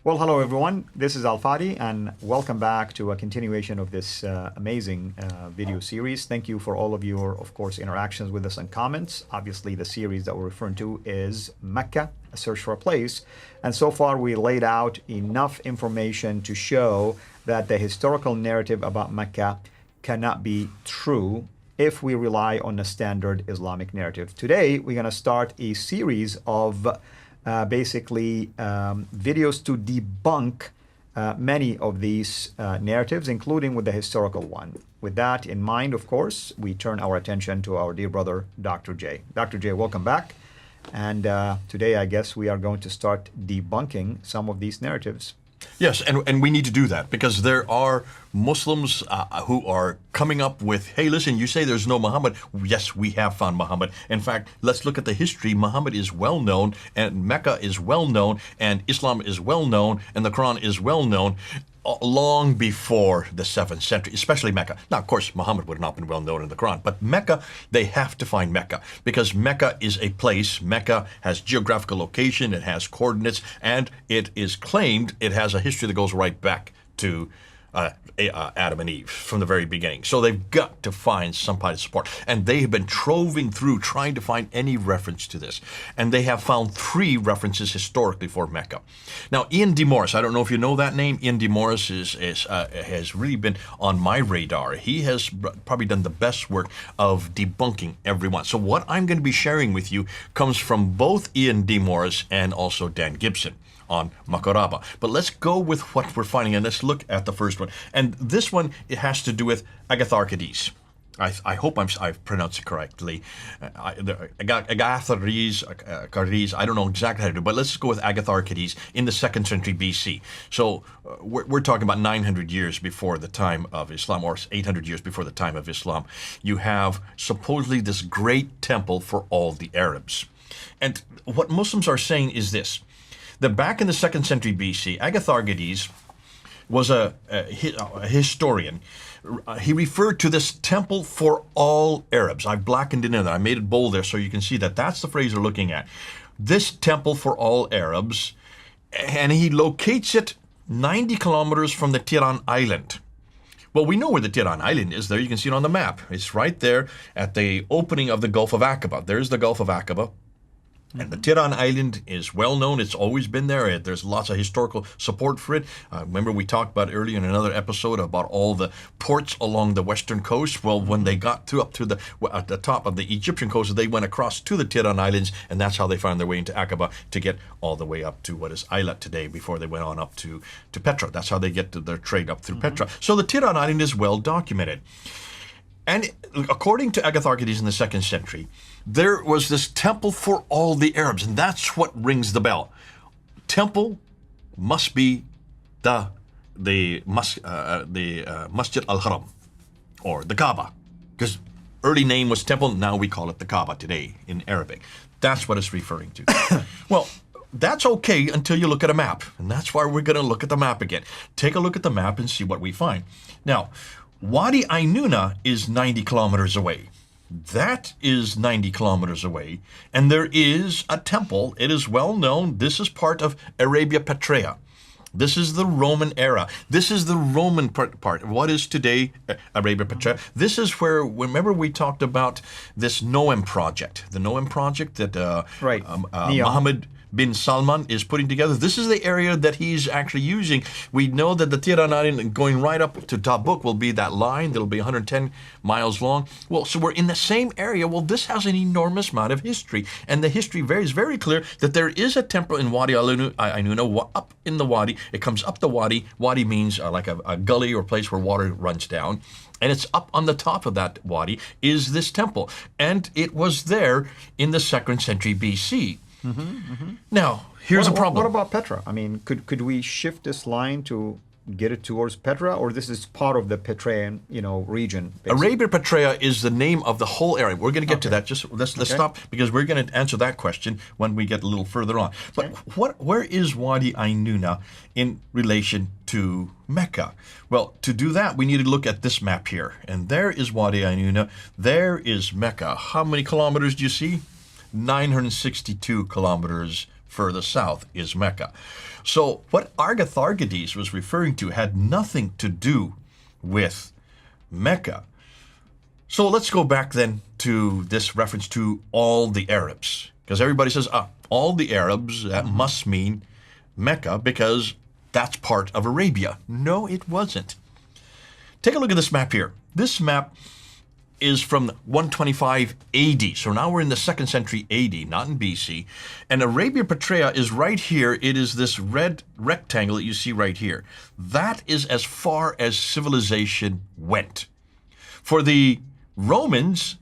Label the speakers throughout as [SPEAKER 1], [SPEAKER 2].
[SPEAKER 1] Well, hello everyone. This is Al Fadi, and welcome back to a continuation of this amazing video series. Thank you for all of your, of course, interactions with us and comments. Obviously, the series that we're referring to is Mecca, A Search for a Place. And so far, we laid out enough information to show that the historical narrative about Mecca cannot be true if we rely on the standard Islamic narrative. Today, we're going to start a series of videos to debunk many of these narratives, including with the historical one. With that in mind, of course, we turn our attention to our dear brother, Dr. J. Dr. J, welcome back. And today, I guess we are going to start debunking some of these narratives.
[SPEAKER 2] Yes, and we need to do that because there are Muslims who are coming up with, hey, listen, you say there's no Muhammad. Yes, we have found Muhammad. In fact, let's look at the history. Muhammad is well known, and Mecca is well known, and Islam is well known, and the Quran is well known long before the 7th century, especially Mecca. Now, of course, Muhammad would have not been well known in the Quran, but Mecca, they have to find Mecca because Mecca is a place. Mecca has geographical location, it has coordinates, and it is claimed it has a history that goes right back to Adam and Eve from the very beginning. So they've got to find some kind of support. And they have been troving through trying to find any reference to this. And they have found 3 references historically for Mecca. Now, Ian D. Morris, I don't know if you know that name. Ian D. Morris has really been on my radar. He has probably done the best work of debunking everyone. So what I'm going to be sharing with you comes from both Ian D. Morris and also Dan Gibson on Makaraba. But let's go with what we're finding, and let's look at the first one. And this one, it has to do with Agatharchides. I hope I've pronounced it correctly. Agatharchides, I don't know exactly how to do it, but let's go with Agatharchides in the 2nd century BC. So we're talking about 900 years before the time of Islam, or 800 years before the time of Islam. You have supposedly this great temple for all the Arabs. And what Muslims are saying is this: that back in the 2nd century BC, Agatharchides was a historian. He referred to this temple for all Arabs. I've blackened it in there. I made it bold there so you can see that that's the phrase they're looking at. This temple for all Arabs, and he locates it 90 kilometers from the Tiran Island. Well, we know where the Tiran Island is there. You can see it on the map. It's right there at the opening of the Gulf of Aqaba. There's the Gulf of Aqaba. And the Tiran Island is well known. It's always been there. There's lots of historical support for it. Remember we talked about earlier in another episode about all the ports along the western coast. Well, when they got up to at the top of the Egyptian coast, they went across to the Tiran Islands, and that's how they found their way into Aqaba to get all the way up to what is Eilat today before they went on up to Petra. That's how they get to their trade up through Petra. So the Tiran Island is well documented. And according to Agatharchides in the 2nd century, there was this temple for all the Arabs, and that's what rings the bell. Temple must be the Masjid al-Haram, or the Kaaba, because early name was temple. Now we call it the Kaaba today in Arabic. That's what it's referring to. Well, that's okay until you look at a map, and that's why we're going to look at the map again. Take a look at the map and see what we find. Now, Wadi Ainuna is 90 kilometers away. That is 90 kilometers away, and there is a temple. It is well known. This is part of Arabia Petraea. This is the Roman era. This is the Roman part. What is today Arabia Petraea? This is where, remember we talked about this Noam project. The Noam project that Mohammed bin Salman is putting together. This is the area that he's actually using. We know that the Tiran Island going right up to Tabuk will be that line that'll be 110 miles long. Well, so we're in the same area. Well, this has an enormous amount of history. And the history is very clear that there is a temple in Wadi Ainuna up in the wadi. It comes up the wadi. Wadi means like a gully or place where water runs down. And it's up on the top of that wadi is this temple. And it was there in the 2nd century BC. Now, here's a problem.
[SPEAKER 1] What about Petra? I mean, could we shift this line to get it towards Petra, or this is part of the Petraean, region? Basically?
[SPEAKER 2] Arabia Petraea is the name of the whole area. We're going to get to that. Just let's stop because we're going to answer that question when we get a little further on. But where is Wadi Ainuna in relation to Mecca? Well, to do that, we need to look at this map here. And there is Wadi Ainuna. There is Mecca. How many kilometers do you see? 962 kilometers further south is Mecca. So what Agatharchides was referring to had nothing to do with Mecca. So let's go back then to this reference to all the Arabs. Because everybody says, all the Arabs, that must mean Mecca because that's part of Arabia. No, it wasn't. Take a look at this map here. This map is from 125 AD. So now we're in the 2nd century AD, not in BC. And Arabia Petraea is right here. It is this red rectangle that you see right here. That is as far as civilization went. For the Romans,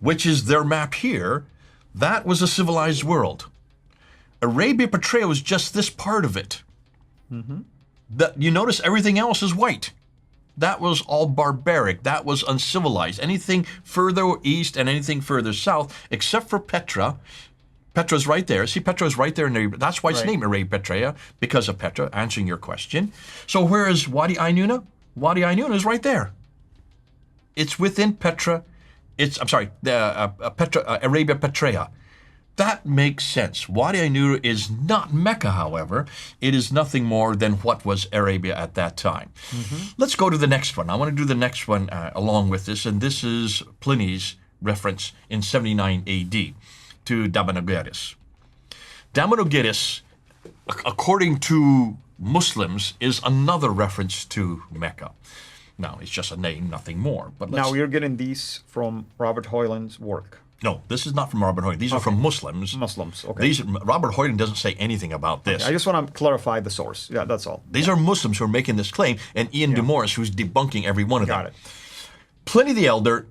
[SPEAKER 2] which is their map here, that was a civilized world. Arabia Petraea was just this part of it. You notice everything else is white. That was all barbaric. That was uncivilized. Anything further east and anything further south, except for Petra. Petra's right there. See, Petra is right there in Arabia. That's why it's named Arabia Petraea, because of Petra, answering your question. So where is Wadi Ainuna? Wadi Ainuna is right there. It's within Petra. Arabia Petraea. That makes sense. Wadi Ainur is not Mecca, however. It is nothing more than what was Arabia at that time. Let's go to the next one. I want to do the next one along with this, and this is Pliny's reference in 79 AD to Damanogeris. Damanogeris, according to Muslims, is another reference to Mecca. Now, it's just a name, nothing more. But
[SPEAKER 1] now, you're getting these from Robert Hoyland's work.
[SPEAKER 2] No, this is not from Robert Hoyland. These are from Muslims.
[SPEAKER 1] Okay.
[SPEAKER 2] Robert Hoyland doesn't say anything about this.
[SPEAKER 1] Okay, I just want to clarify the source. Yeah, that's all.
[SPEAKER 2] These are Muslims who are making this claim, and Ian de Morris, who's debunking every one of them.
[SPEAKER 1] Got it.
[SPEAKER 2] Pliny the Elder,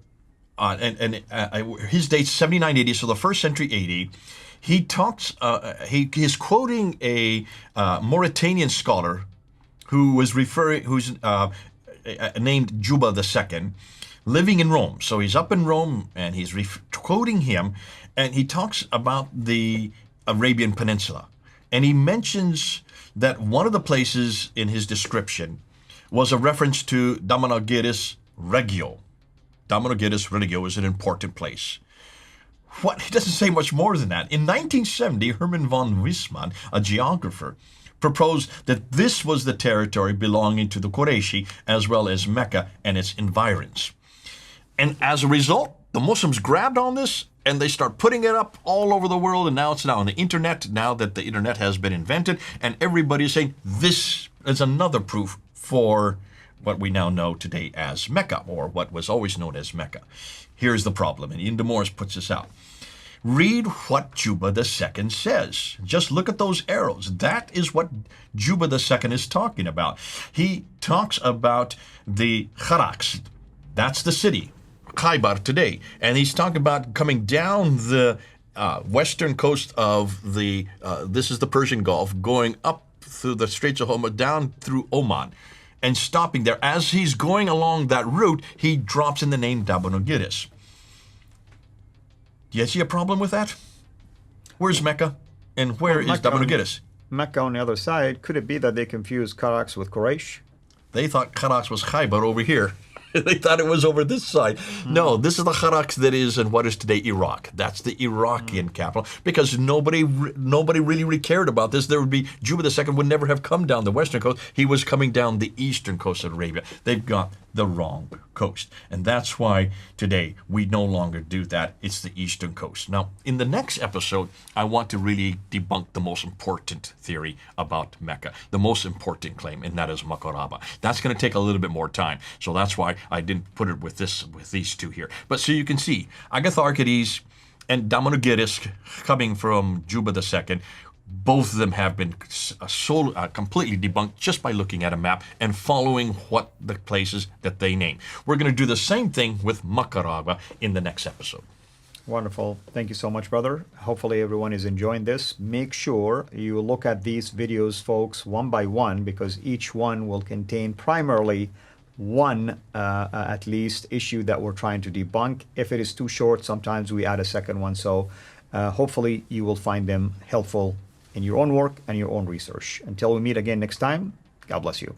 [SPEAKER 2] his date's 79 AD, so the 1st century AD. He talks. He is quoting a Mauritanian scholar who was who's named Juba II. Living in Rome. So he's up in Rome and he's quoting him, and he talks about the Arabian Peninsula. And he mentions that one of the places in his description was a reference to Damanogeris Regio. Damanogeris Regio is an important place. What? He doesn't say much more than that. In 1970, Herman von Wissmann, a geographer, proposed that this was the territory belonging to the Qurayshi as well as Mecca and its environs. And as a result, the Muslims grabbed on this and they start putting it up all over the world. And now it's on the internet, now that the internet has been invented. And everybody is saying this is another proof for what we now know today as Mecca, or what was always known as Mecca. Here's the problem, and Ian de Morris puts this out. Read what Juba II says. Just look at those arrows. That is what Juba II is talking about. He talks about the Kharaks. That's the city. Khaybar today, and he's talking about coming down the western coast of the, this is the Persian Gulf, going up through the Straits of Hormuz, down through Oman, and stopping there. As he's going along that route, he drops in the name Damanogeris. Do you see a problem with that? Where's Mecca, and where is Damanogeris?
[SPEAKER 1] Mecca on the other side. Could it be that they confused Kharaks with Quraysh?
[SPEAKER 2] They thought Kharaks was Khaybar over here. They thought it was over this side. No, this is the Kharaks that is in what is today Iraq. That's the Iraqian capital, because nobody really cared about this. There would be, Juba II would never have come down the western coast. He was coming down the eastern coast of Arabia. They've got the wrong coast. And that's why today we no longer do that. It's the eastern coast. Now, in the next episode, I want to really debunk the most important theory about Mecca, the most important claim, and that is Makaraba. That's going to take a little bit more time. So that's why I didn't put it with these two here. But so you can see, Agatharchides and Damanogeris, coming from Juba II, both of them have been completely debunked just by looking at a map and following what the places that they name. We're going to do the same thing with Makaraba in the next episode.
[SPEAKER 1] Wonderful. Thank you so much, brother. Hopefully everyone is enjoying this. Make sure you look at these videos, folks, one by one, because each one will contain primarily one at least issue that we're trying to debunk. If it is too short, sometimes we add a second one. So hopefully you will find them helpful in your own work and your own research. Until we meet again next time, God bless you.